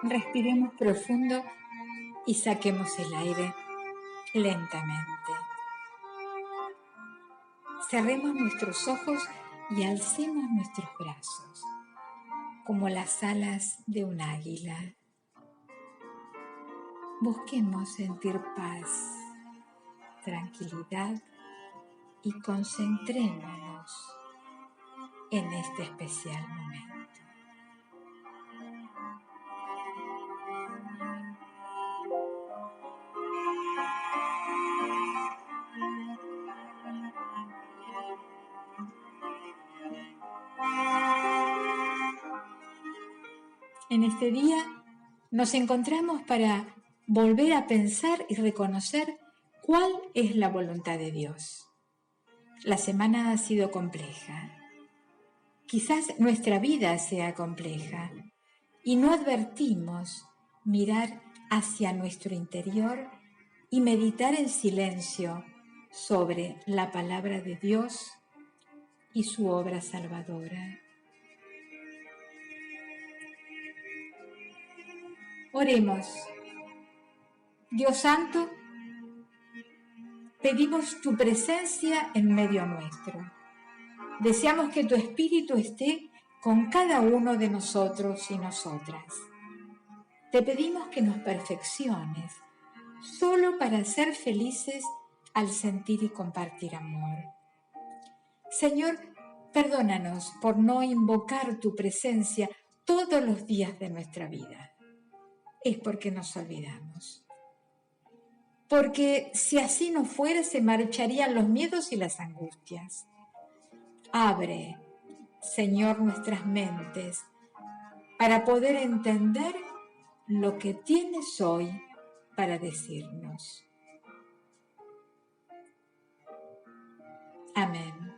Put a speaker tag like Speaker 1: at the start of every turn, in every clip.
Speaker 1: Respiremos profundo y saquemos el aire lentamente. Cerremos nuestros ojos y alcemos nuestros brazos, como las alas de un águila. Busquemos sentir paz, tranquilidad y concentrémonos en este especial momento. En este día nos encontramos para volver a pensar y reconocer cuál es la voluntad de Dios. La semana ha sido compleja. Quizás nuestra vida sea compleja y no advertimos mirar hacia nuestro interior y meditar en silencio sobre la palabra de Dios y su obra salvadora. Oremos. Dios Santo, pedimos tu presencia en medio nuestro. Deseamos que tu Espíritu esté con cada uno de nosotros y nosotras. Te pedimos que nos perfecciones, solo para ser felices al sentir y compartir amor. Señor, perdónanos por no invocar tu presencia todos los días de nuestra vida. Es porque nos olvidamos. Porque si así no fuera, se marcharían los miedos y las angustias. Abre, Señor, nuestras mentes para poder entender lo que tienes hoy para decirnos. Amén.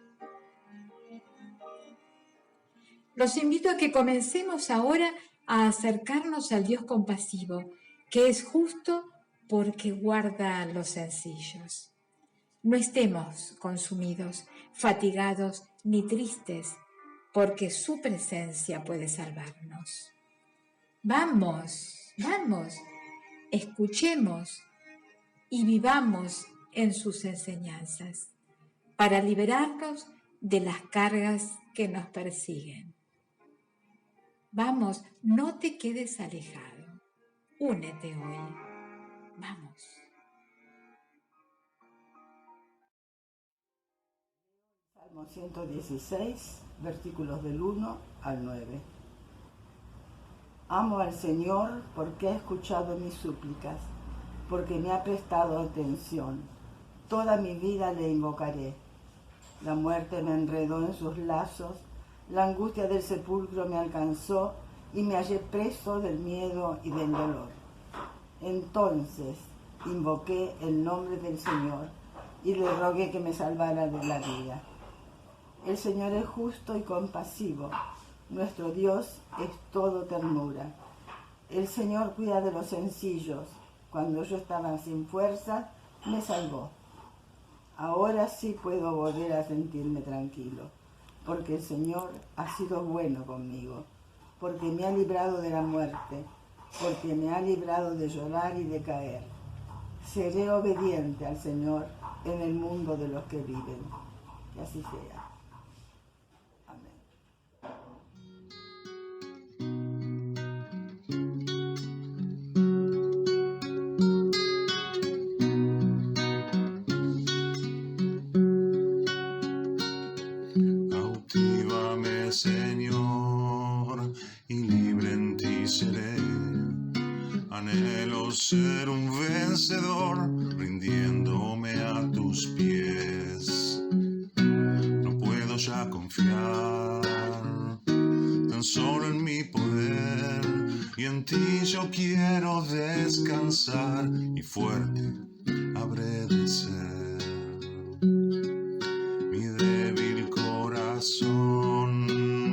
Speaker 1: Los invito a que comencemos ahora a acercarnos al Dios compasivo, que es justo porque guarda a los sencillos. No estemos consumidos, fatigados ni tristes, porque su presencia puede salvarnos. Vamos, escuchemos y vivamos en sus enseñanzas para liberarnos de las cargas que nos persiguen. Vamos, no te quedes alejado. Únete hoy. Vamos.
Speaker 2: Salmo 116, versículos del 1 al 9. Amo al Señor porque ha escuchado mis súplicas, porque me ha prestado atención. Toda mi vida le invocaré. La muerte me enredó en sus lazos, la angustia del sepulcro me alcanzó y me hallé preso del miedo y del dolor. Entonces invoqué el nombre del Señor y le rogué que me salvara de la vida. El Señor es justo y compasivo, nuestro Dios es todo ternura. El Señor cuida de los sencillos, cuando yo estaba sin fuerza, me salvó. Ahora sí puedo volver a sentirme tranquilo, porque el Señor ha sido bueno conmigo, porque me ha librado de la muerte, porque me ha librado de llorar y de caer. Seré obediente al Señor en el mundo de los que viven. Que así sea. Amén.
Speaker 3: Cautívame, Señor, y libre en ti seré. Anhelo ser un vencedor, rindiéndome a tus pies. No puedo ya confiar tan solo en mi poder, y en ti yo quiero descansar, y fuerte habré de ser. Mi débil corazón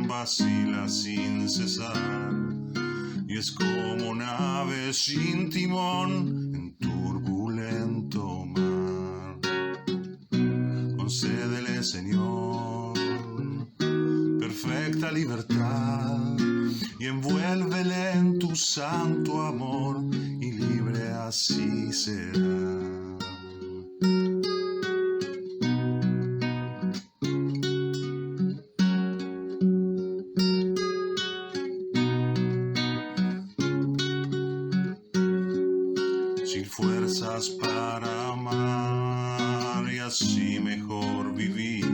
Speaker 3: vacila sin cesar, y es como nave sin timón en turbulento mar. Concédele, Señor, perfecta libertad, y envuélvele en tu santo amor, y libre así será. Sin fuerzas para amar y así mejor vivir,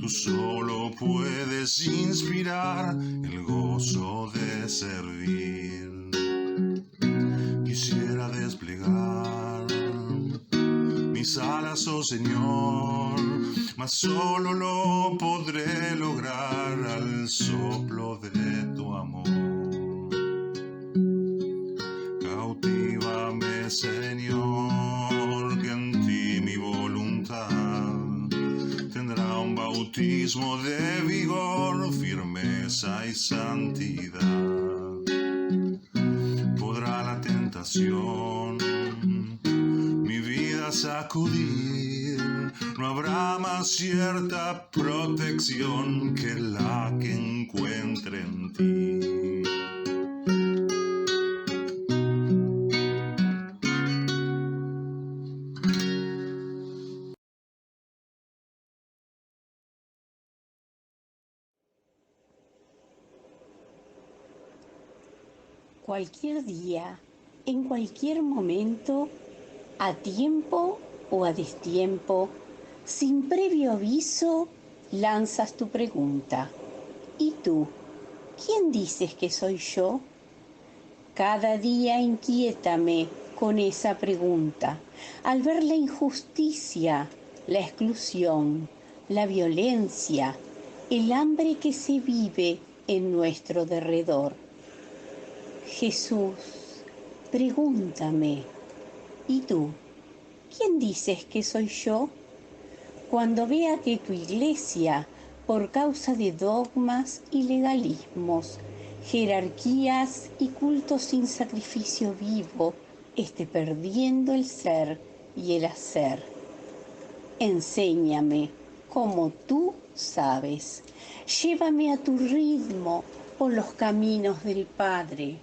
Speaker 3: tú solo puedes inspirar el gozo de servir. Quisiera desplegar mis alas, oh Señor, mas solo lo podré lograr al soplo de tu amor. Cautívame, Señor, que en ti mi voluntad tendrá un bautismo de vigor, firmeza y santidad. Podrá la tentación mi vida sacudir, no habrá más cierta protección que la que encuentre en ti.
Speaker 4: Cualquier día, en cualquier momento, a tiempo o a destiempo, sin previo aviso, lanzas tu pregunta. ¿Y tú? ¿Quién dices que soy yo? Cada día inquiétame con esa pregunta, al ver la injusticia, la exclusión, la violencia, el hambre que se vive en nuestro derredor. Jesús, pregúntame, ¿y tú? ¿Quién dices que soy yo? Cuando vea que tu iglesia, por causa de dogmas y legalismos, jerarquías y cultos sin sacrificio vivo, esté perdiendo el ser y el hacer. Enséñame como tú sabes. Llévame a tu ritmo por los caminos del Padre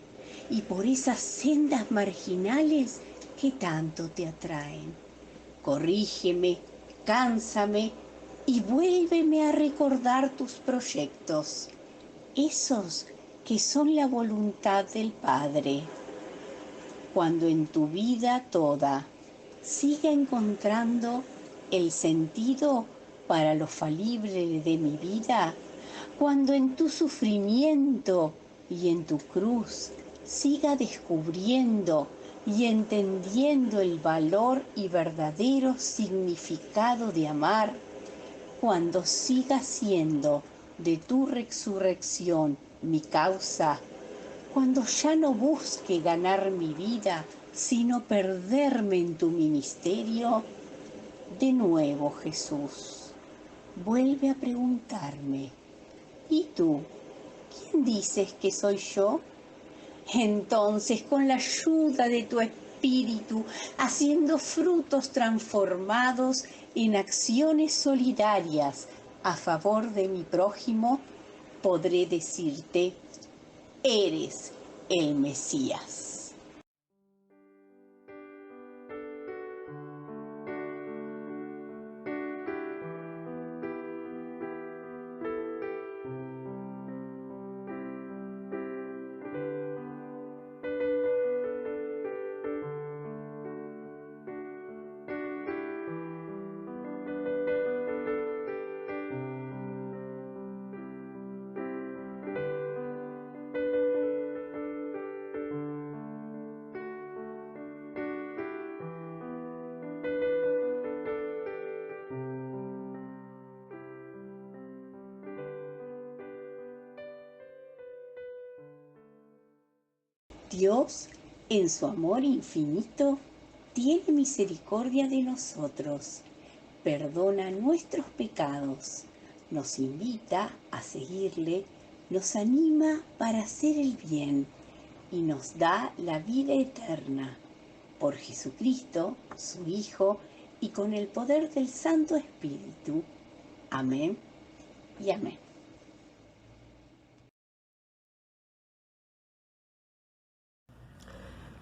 Speaker 4: y por esas sendas marginales que tanto te atraen. Corrígeme, cánsame y vuélveme a recordar tus proyectos, esos que son la voluntad del Padre. Cuando en tu vida toda siga encontrando el sentido para lo falible de mi vida, cuando en tu sufrimiento y en tu cruz siga descubriendo y entendiendo el valor y verdadero significado de amar, cuando siga siendo de tu resurrección mi causa, cuando ya no busque ganar mi vida, sino perderme en tu ministerio, de nuevo, Jesús, vuelve a preguntarme, ¿y tú? ¿Quién dices que soy yo? Entonces, con la ayuda de tu Espíritu, haciendo frutos transformados en acciones solidarias a favor de mi prójimo, podré decirte, eres el Mesías. Dios, en su amor infinito, tiene misericordia de nosotros, perdona nuestros pecados, nos invita a seguirle, nos anima para hacer el bien y nos da la vida eterna. Por Jesucristo, su Hijo, y con el poder del Santo Espíritu. Amén y amén.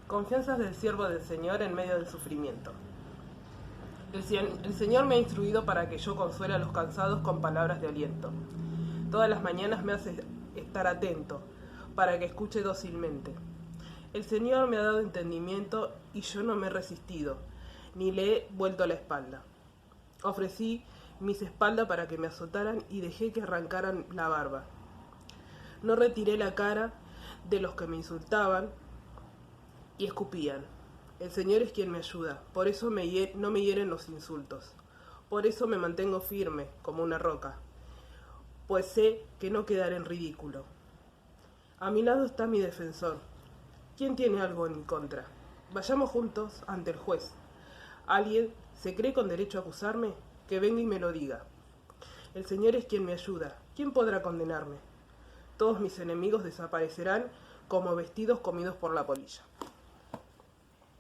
Speaker 5: Confianzas del siervo del Señor en medio del sufrimiento. El Señor me ha instruido para que yo consuele a los cansados con palabras de aliento. Todas las mañanas me hace estar atento, para que escuche dócilmente. El Señor me ha dado entendimiento y yo no me he resistido, ni le he vuelto la espalda. Ofrecí mis espaldas para que me azotaran y dejé que arrancaran la barba. No retiré la cara de los que me insultaban y escupían. El Señor es quien me ayuda, por eso no me hieren los insultos. Por eso me mantengo firme como una roca, pues sé que no quedaré en ridículo. A mi lado está mi defensor. ¿Quién tiene algo en mi contra? Vayamos juntos ante el juez. ¿Alguien se cree con derecho a acusarme? Que venga y me lo diga. El Señor es quien me ayuda. ¿Quién podrá condenarme? Todos mis enemigos desaparecerán como vestidos comidos por la polilla.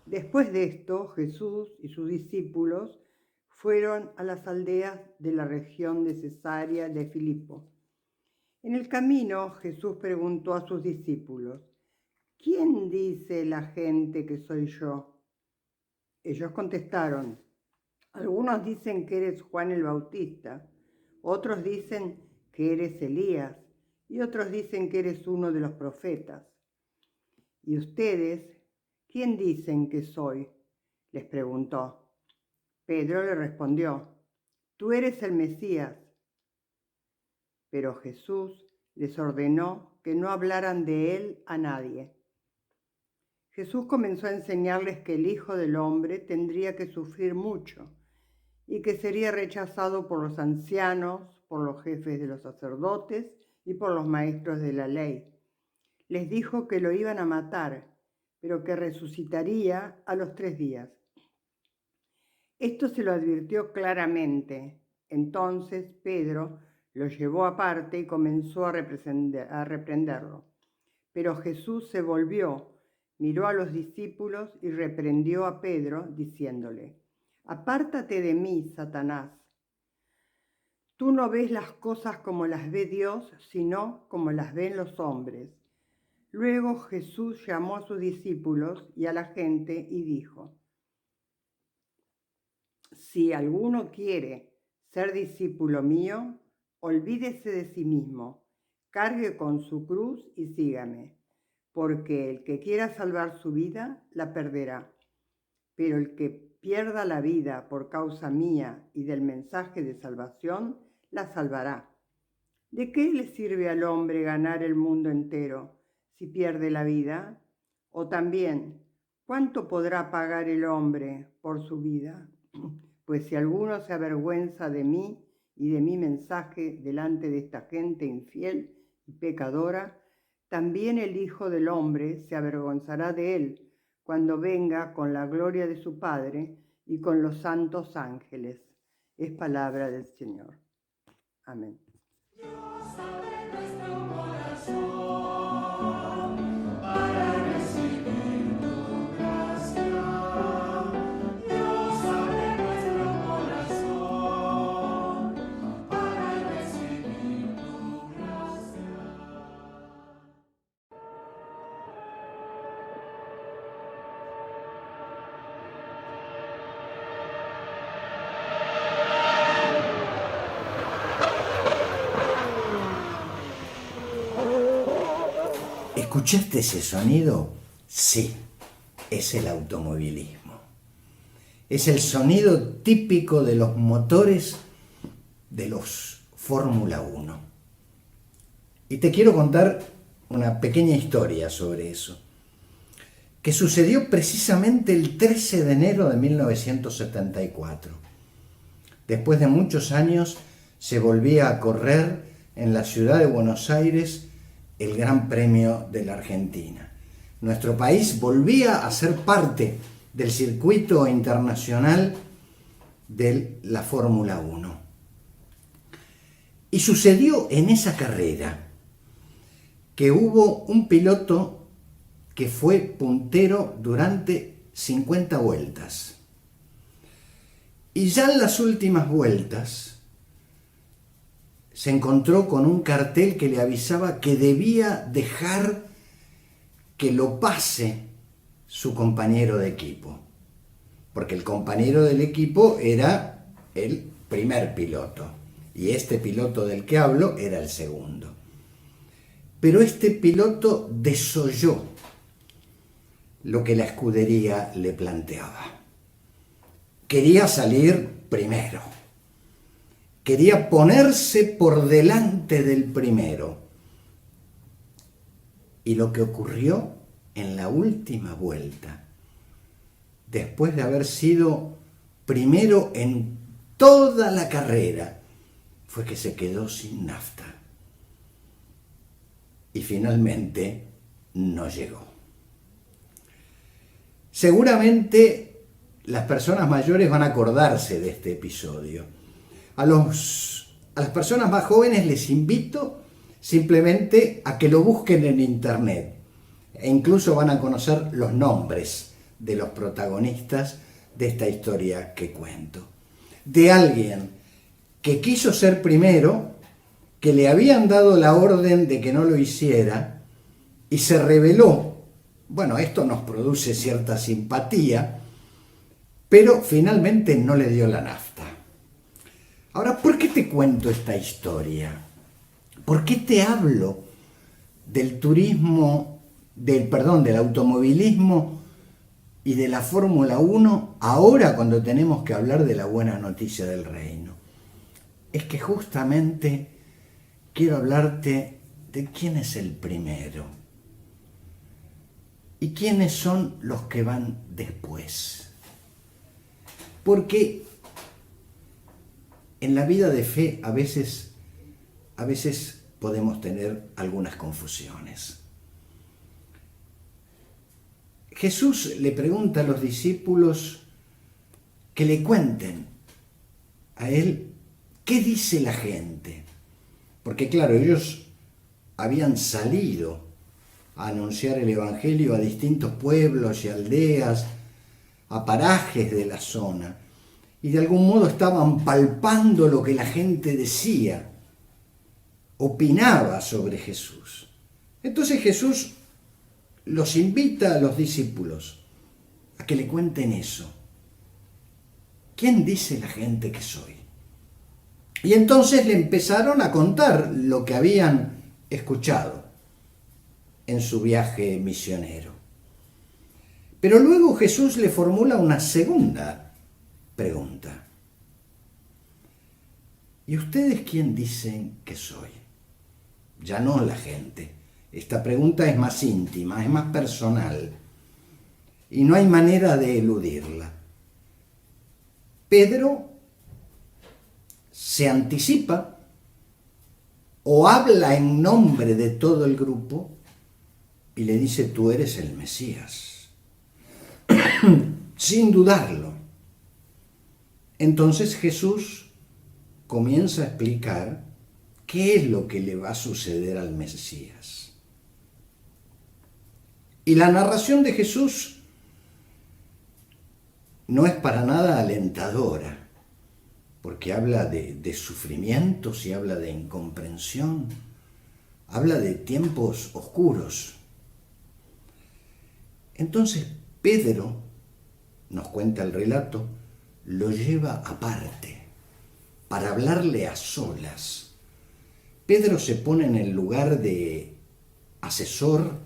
Speaker 6: Después de esto, Jesús y sus discípulos fueron a las aldeas de la región de Cesarea de Filipo. En el camino, Jesús preguntó a sus discípulos: ¿quién dice la gente que soy yo? Ellos contestaron: algunos dicen que eres Juan el Bautista, otros dicen que eres Elías, y otros dicen que eres uno de los profetas. ¿Y ustedes, quién dicen que soy?, les preguntó. Pedro le respondió: tú eres el Mesías. Pero Jesús les ordenó que no hablaran de él a nadie. Jesús comenzó a enseñarles que el Hijo del Hombre tendría que sufrir mucho y que sería rechazado por los ancianos, por los jefes de los sacerdotes y por los maestros de la ley. Les dijo que lo iban a matar, pero que resucitaría a los 3 días. Esto se lo advirtió claramente. Entonces Pedro lo llevó aparte y comenzó a reprenderlo. Pero Jesús se volvió, miró a los discípulos y reprendió a Pedro, diciéndole: apártate de mí, Satanás. Tú no ves las cosas como las ve Dios, sino como las ven los hombres. Luego Jesús llamó a sus discípulos y a la gente y dijo: si alguno quiere ser discípulo mío, olvídese de sí mismo, cargue con su cruz y sígame, porque el que quiera salvar su vida, la perderá. Pero el que pierda la vida por causa mía y del mensaje de salvación, la salvará. ¿De qué le sirve al hombre ganar el mundo entero si pierde la vida? O también, ¿cuánto podrá pagar el hombre por su vida? Pues si alguno se avergüenza de mí y de mi mensaje delante de esta gente infiel y pecadora, también el Hijo del Hombre se avergonzará de él cuando venga con la gloria de su Padre y con los santos ángeles. Es palabra del Señor. Amén.
Speaker 7: ¿Escuchaste ese sonido? Sí, es el automovilismo. Es el sonido típico de los motores de los Fórmula 1. Y te quiero contar una pequeña historia sobre eso, que sucedió precisamente el 13 de enero de 1974. Después de muchos años se volvía a correr en la ciudad de Buenos Aires el Gran Premio de la Argentina. Nuestro país volvía a ser parte del circuito internacional de la Fórmula 1. Y sucedió en esa carrera que hubo un piloto que fue puntero durante 50 vueltas. Y ya en las últimas vueltas se encontró con un cartel que le avisaba que debía dejar que lo pase su compañero de equipo, porque el compañero del equipo era el primer piloto y este piloto del que hablo era el segundo. Pero este piloto desoyó lo que la escudería le planteaba. Quería salir primero. Quería ponerse por delante del primero. Y lo que ocurrió en la última vuelta, después de haber sido primero en toda la carrera, fue que se quedó sin nafta. Y finalmente no llegó. Seguramente las personas mayores van a acordarse de este episodio. A las personas más jóvenes les invito simplemente a que lo busquen en internet e incluso van a conocer los nombres de los protagonistas de esta historia que cuento. De alguien que quiso ser primero, que le habían dado la orden de que no lo hiciera y se rebeló. Bueno, esto nos produce cierta simpatía, pero finalmente no le dio la nafta. Ahora, ¿por qué te cuento esta historia? ¿Por qué te hablo del turismo, del automovilismo y de la Fórmula 1 ahora cuando tenemos que hablar de la buena noticia del reino? Es que justamente quiero hablarte de quién es el primero y quiénes son los que van después. Porque en la vida de fe a veces podemos tener algunas confusiones. Jesús le pregunta a los discípulos que le cuenten a él qué dice la gente. Porque claro, ellos habían salido a anunciar el Evangelio a distintos pueblos y aldeas, a parajes de la zona, y de algún modo estaban palpando lo que la gente decía, opinaba sobre Jesús. Entonces Jesús los invita a los discípulos a que le cuenten eso. ¿Quién dice la gente que soy? Y entonces le empezaron a contar lo que habían escuchado en su viaje misionero. Pero luego Jesús le formula una segunda pregunta. ¿Y ustedes quién dicen que soy? Ya no la gente. Esta pregunta es más íntima, es más personal y no hay manera de eludirla. Pedro se anticipa o habla en nombre de todo el grupo y le dice: tú eres el Mesías, sin dudarlo. Entonces Jesús comienza a explicar qué es lo que le va a suceder al Mesías. Y la narración de Jesús no es para nada alentadora, porque habla de sufrimientos y habla de incomprensión, habla de tiempos oscuros. Entonces Pedro, nos cuenta el relato, lo lleva aparte para hablarle a solas. Pedro se pone en el lugar de asesor,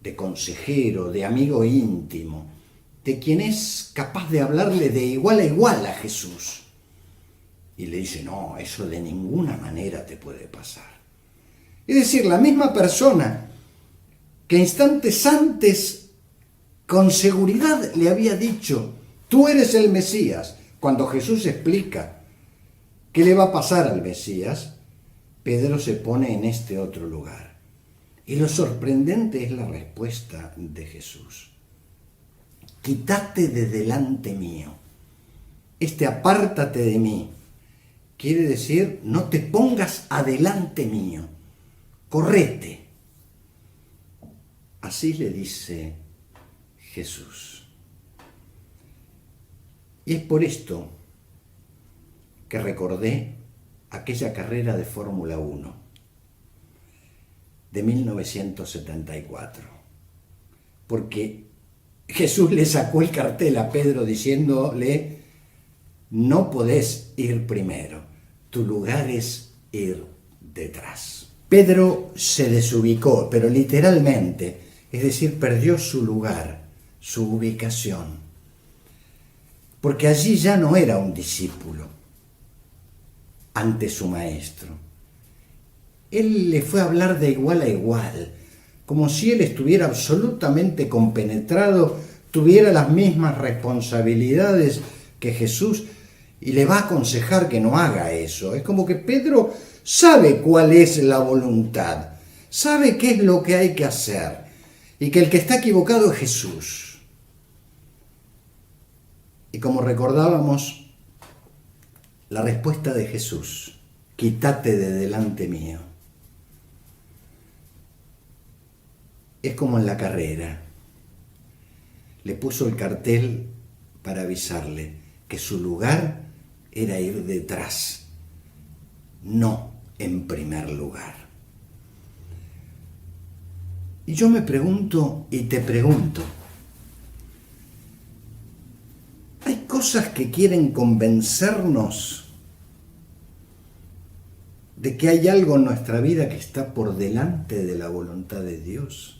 Speaker 7: de consejero, de amigo íntimo, de quien es capaz de hablarle de igual a igual a Jesús. Y le dice: no, eso de ninguna manera te puede pasar. Es decir, la misma persona que instantes antes con seguridad le había dicho: tú eres el Mesías. Cuando Jesús explica qué le va a pasar al Mesías, Pedro se pone en este otro lugar. Y lo sorprendente es la respuesta de Jesús: quítate de delante mío. Apártate de mí. Quiere decir, no te pongas adelante mío. Correte. Así le dice Jesús. Y es por esto que recordé aquella carrera de Fórmula 1 de 1974, porque Jesús le sacó el cartel a Pedro diciéndole: no podés ir primero, tu lugar es ir detrás. Pedro se desubicó, pero literalmente, es decir, perdió su lugar, su ubicación, porque allí ya no era un discípulo ante su maestro. Él le fue a hablar de igual a igual, como si él estuviera absolutamente compenetrado, tuviera las mismas responsabilidades que Jesús, y le va a aconsejar que no haga eso. Es como que Pedro sabe cuál es la voluntad, sabe qué es lo que hay que hacer, y que el que está equivocado es Jesús. Y como recordábamos, la respuesta de Jesús: quítate de delante mío. Es como en la carrera. Le puso el cartel para avisarle que su lugar era ir detrás, no en primer lugar. Y yo me pregunto y te pregunto, ¿hay cosas que quieren convencernos de que hay algo en nuestra vida que está por delante de la voluntad de Dios?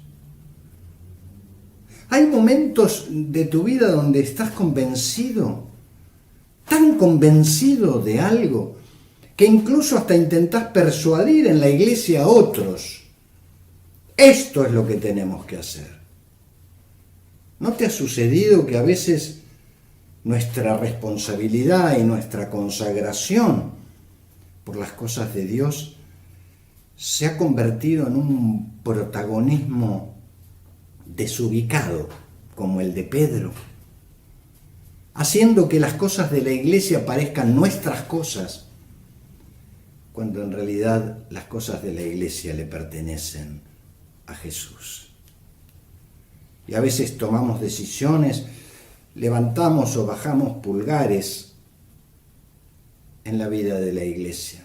Speaker 7: ¿Hay momentos de tu vida donde estás convencido, tan convencido de algo, que incluso hasta intentás persuadir en la iglesia a otros? Esto es lo que tenemos que hacer. ¿No te ha sucedido que a veces nuestra responsabilidad y nuestra consagración por las cosas de Dios se ha convertido en un protagonismo desubicado, como el de Pedro, haciendo que las cosas de la iglesia parezcan nuestras cosas, cuando en realidad las cosas de la iglesia le pertenecen a Jesús? Y a veces tomamos decisiones, levantamos o bajamos pulgares en la vida de la iglesia.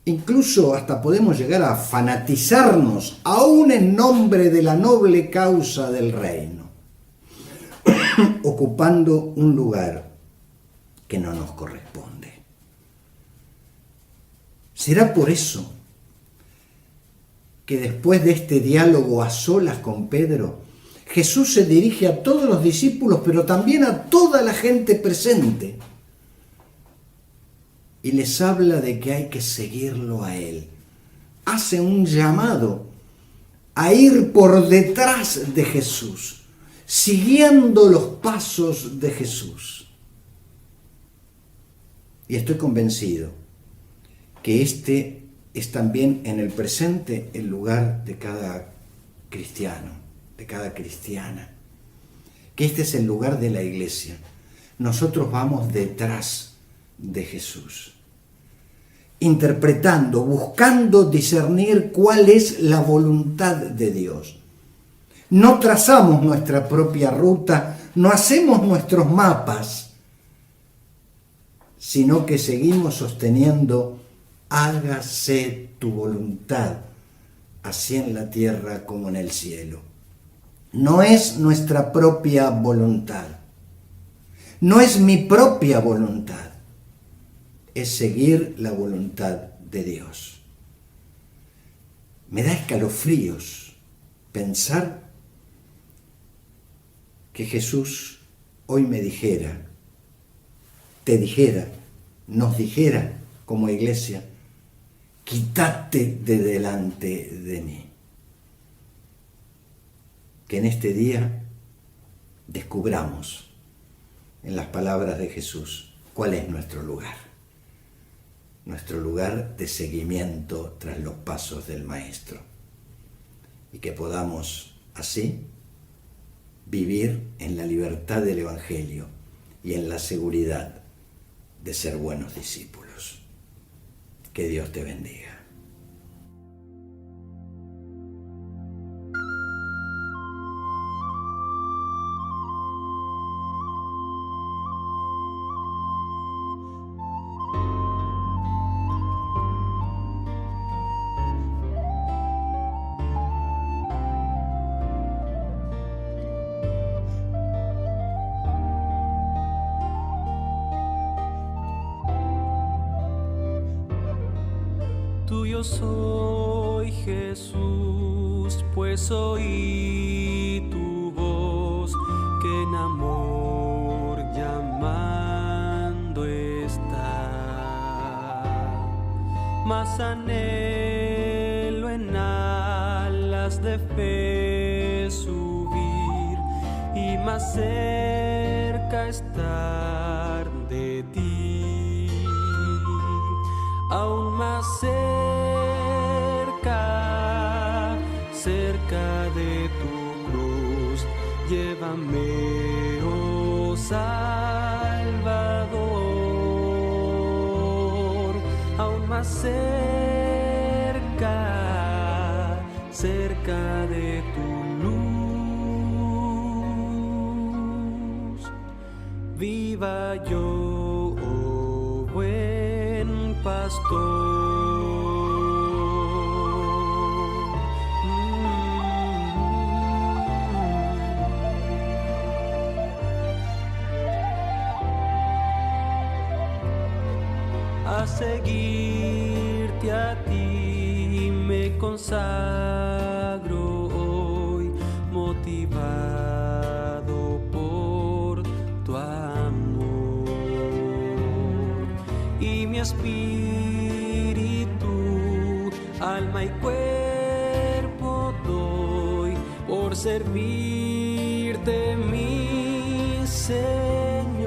Speaker 7: Incluso hasta podemos llegar a fanatizarnos, aún en nombre de la noble causa del reino, ocupando un lugar que no nos corresponde. ¿Será por eso que después de este diálogo a solas con Pedro, Jesús se dirige a todos los discípulos, pero también a toda la gente presente, y les habla de que hay que seguirlo a Él? Hace un llamado a ir por detrás de Jesús, siguiendo los pasos de Jesús. Y estoy convencido que este es también en el presente el lugar de cada cristiano, de cada cristiana, que este es el lugar de la iglesia. Nosotros vamos detrás de Jesús, interpretando, buscando discernir cuál es la voluntad de Dios. No trazamos nuestra propia ruta, no hacemos nuestros mapas, sino que seguimos sosteniendo: hágase tu voluntad, así en la tierra como en el cielo. No es nuestra propia voluntad, no es mi propia voluntad, es seguir la voluntad de Dios. Me da escalofríos pensar que Jesús hoy me dijera, te dijera, nos dijera como iglesia: quítate de delante de mí. Que en este día descubramos en las palabras de Jesús cuál es nuestro lugar de seguimiento tras los pasos del Maestro, y que podamos así vivir en la libertad del Evangelio y en la seguridad de ser buenos discípulos. Que Dios te bendiga.
Speaker 8: tuyo soy, Jesús, pues oí tu voz que en amor llamando está. Más anhelo en alas de fe subir y más cerca estar de ti, aún más cerca, cerca de tu cruz, llévame, oh Salvador, aún más cerca, cerca de tu luz. Viva yo, oh buen pastor. A seguirte a ti me consagro hoy, motivado por tu amor, y mi espíritu, alma y cuerpo doy por servirte, mi Señor,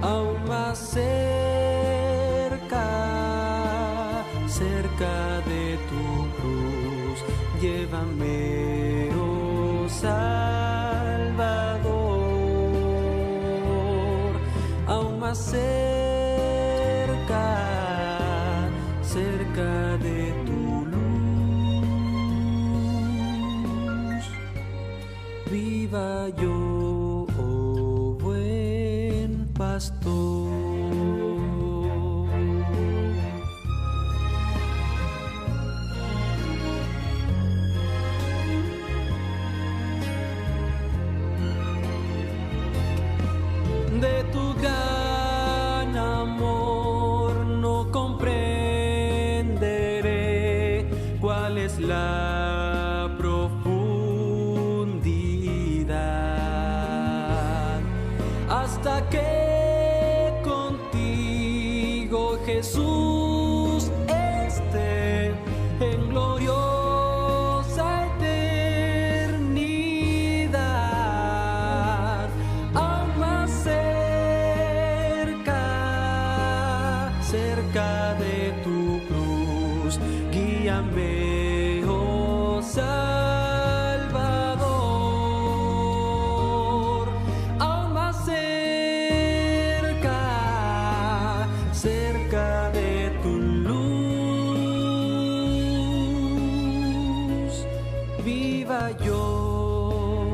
Speaker 8: aún más cerca, cerca de tu cruz, llévame, oh Salvador, aún más cerca, cerca de tu luz. Viva yo, oh buen pastor. De tu gran amor no comprenderé cuál es la profundidad, hasta que contigo, Jesús, esté en gloriosa eternidad, aún más cerca, cerca de tu cruz, guíame, oh Salvador, aún más cerca, cerca de tu luz. Viva yo,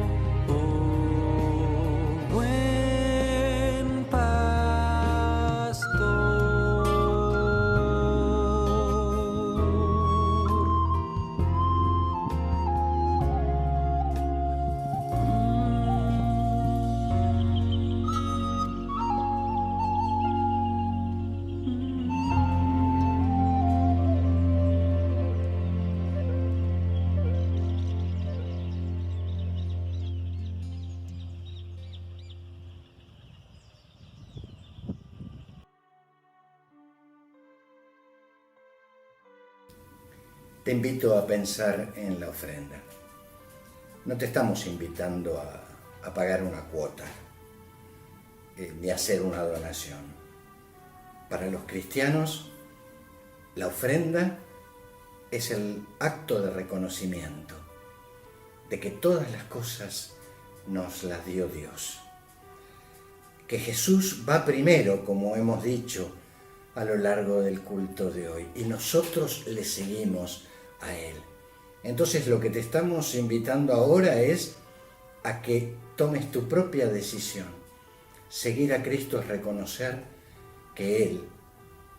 Speaker 8: oh buen
Speaker 7: Te invito a pensar en la ofrenda. No te estamos invitando a pagar una cuota, ni a hacer una donación. Para los cristianos, la ofrenda es el acto de reconocimiento de que todas las cosas nos las dio Dios. Que Jesús va primero, como hemos dicho a lo largo del culto de hoy, y nosotros le seguimos a Él. Entonces lo que te estamos invitando ahora es a que tomes tu propia decisión. Seguir a Cristo es reconocer que Él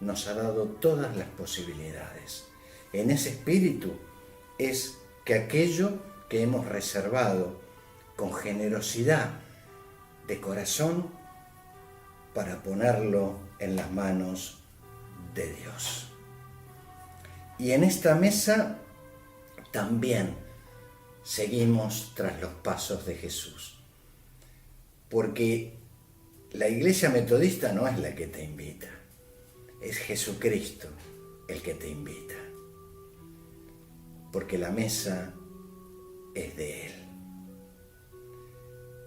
Speaker 7: nos ha dado todas las posibilidades. En ese espíritu es que aquello que hemos reservado con generosidad de corazón para ponerlo en las manos de Dios. Y en esta mesa también seguimos tras los pasos de Jesús. Porque la Iglesia Metodista no es la que te invita, es Jesucristo el que te invita. Porque la mesa es de Él.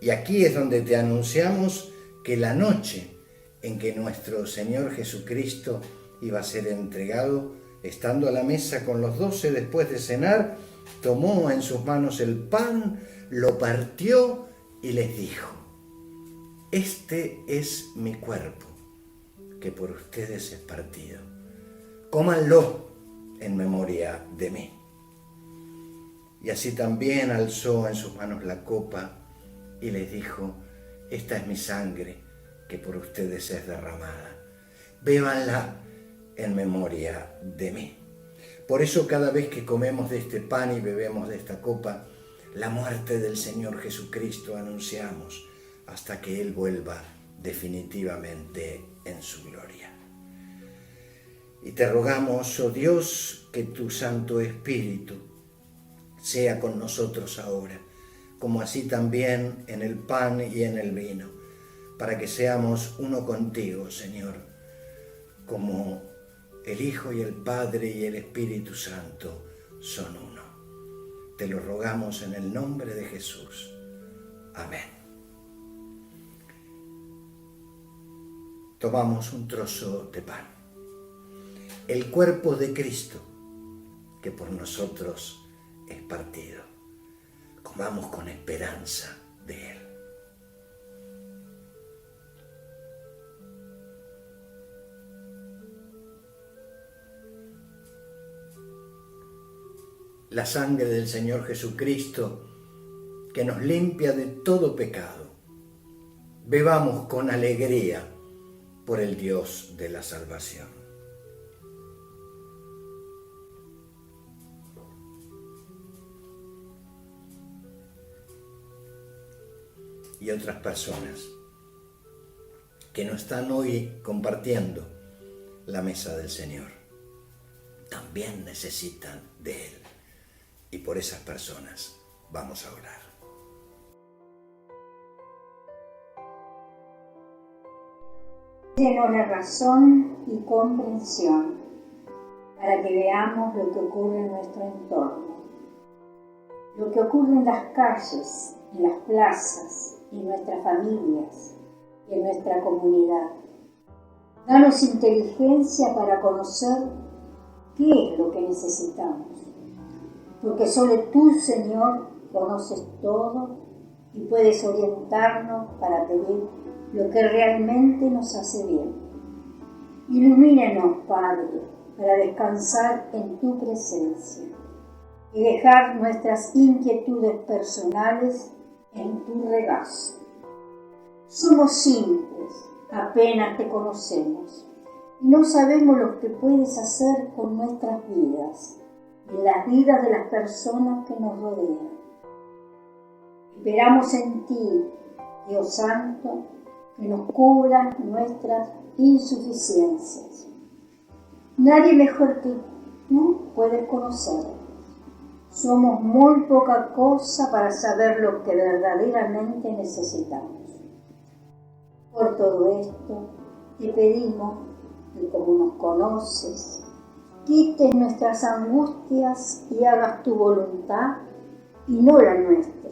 Speaker 7: Y aquí es donde te anunciamos que la noche en que nuestro Señor Jesucristo iba a ser entregado, estando a la mesa con los 12 después de cenar, tomó en sus manos el pan, lo partió y les dijo: este es mi cuerpo, que por ustedes es partido. Cómanlo en memoria de mí. Y así también alzó en sus manos la copa y les dijo: esta es mi sangre, que por ustedes es derramada. Bébanla en memoria de mí. Por eso cada vez que comemos de este pan y bebemos de esta copa, la muerte del Señor Jesucristo anunciamos hasta que Él vuelva definitivamente en su gloria. Y te rogamos, oh Dios, que tu Santo Espíritu sea con nosotros ahora, como así también en el pan y en el vino, para que seamos uno contigo, Señor, como el Hijo y el Padre y el Espíritu Santo son uno. Te lo rogamos en el nombre de Jesús. Amén. Tomamos un trozo de pan, el cuerpo de Cristo, que por nosotros es partido. Comamos con esperanza de Él. La sangre del Señor Jesucristo, que nos limpia de todo pecado. Bebamos con alegría por el Dios de la salvación. Y otras personas que no están hoy compartiendo la mesa del Señor, también necesitan de Él. Y por esas personas vamos a orar.
Speaker 9: Denos la razón y comprensión para que veamos lo que ocurre en nuestro entorno, lo que ocurre en las calles, en las plazas, en nuestras familias y en nuestra comunidad. Danos inteligencia para conocer qué es lo que necesitamos, porque solo tú, Señor, conoces todo y puedes orientarnos para pedir lo que realmente nos hace bien. Ilumínanos, Padre, para descansar en tu presencia y dejar nuestras inquietudes personales en tu regazo. Somos simples, apenas te conocemos y no sabemos lo que puedes hacer con nuestras vidas y las vidas de las personas que nos rodean. Esperamos en ti, Dios Santo, que nos cubra nuestras insuficiencias. Nadie mejor que tú puede conocernos. Somos muy poca cosa para saber lo que verdaderamente necesitamos. Por todo esto, te pedimos que, como nos conoces, quites nuestras angustias y hagas tu voluntad y no la nuestra,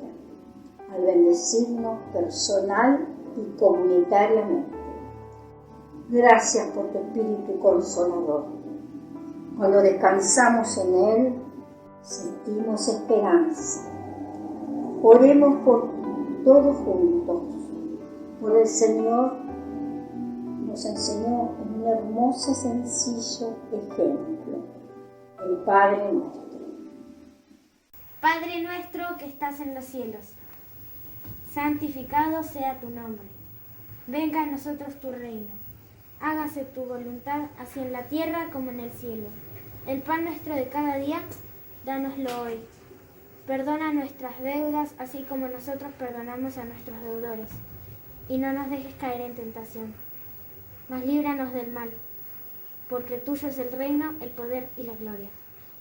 Speaker 9: al bendecirnos personal y comunitariamente. Gracias por tu Espíritu Consolador. Cuando descansamos en Él, sentimos esperanza. Oremos por todos juntos. Por el Señor nos enseñó un hermoso, sencillo ejemplo, el Padre Nuestro.
Speaker 10: Padre nuestro que estás en los cielos, santificado sea tu nombre. Venga a nosotros tu reino. Hágase tu voluntad, así en la tierra como en el cielo. El pan nuestro de cada día, dánoslo hoy. Perdona nuestras deudas, así como nosotros perdonamos a nuestros deudores. Y no nos dejes caer en tentación, mas líbranos del mal, porque tuyo es el reino, el poder y la gloria,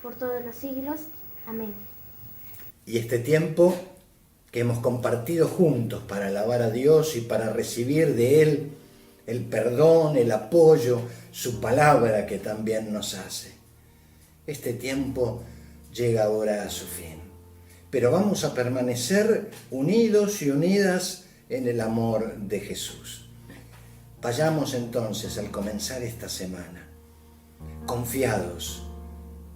Speaker 10: por todos los siglos. Amén.
Speaker 7: Y este tiempo que hemos compartido juntos para alabar a Dios y para recibir de Él el perdón, el apoyo, su palabra que también nos hace. Este tiempo llega ahora a su fin, pero vamos a permanecer unidos y unidas en el amor de Jesús. Vayamos entonces al comenzar esta semana, confiados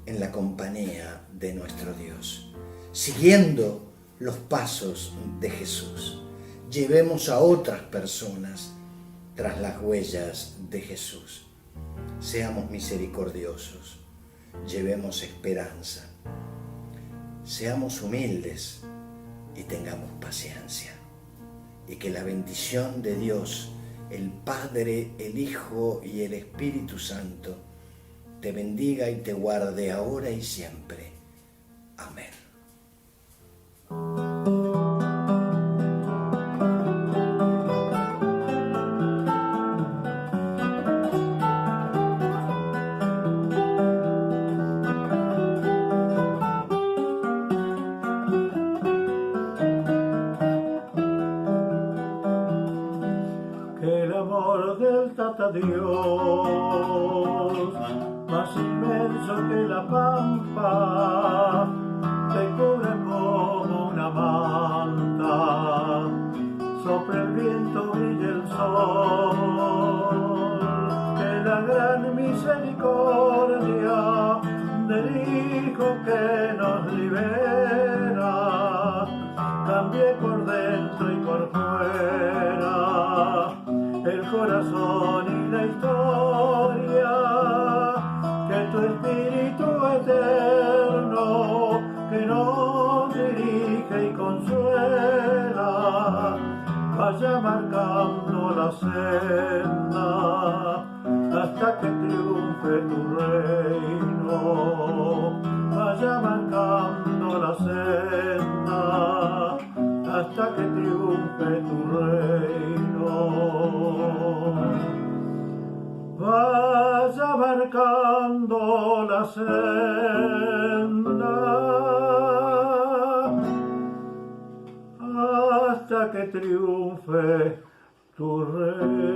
Speaker 7: en la compañía de nuestro Dios, siguiendo los pasos de Jesús. Llevemos a otras personas tras las huellas de Jesús. Seamos misericordiosos, llevemos esperanza, seamos humildes y tengamos paciencia. Y que la bendición de Dios, el Padre, el Hijo y el Espíritu Santo, te bendiga y te guarde ahora y siempre. Amén.
Speaker 11: Que el amor del Tata Dios, más inmenso que la pampa, te cubre como una manta, sopla el viento, brilla el sol, que la gran misericordia del Hijo que nos libera, cambie por dentro y por fuera el corazón y la historia, que tu Espíritu eterno que nos dirige y consuela, vaya marcando la senda hasta que triunfe tu reino, vaya marcando la senda hasta que triunfe tu reino, vaya marcando la senda hasta que triunfe tu reino.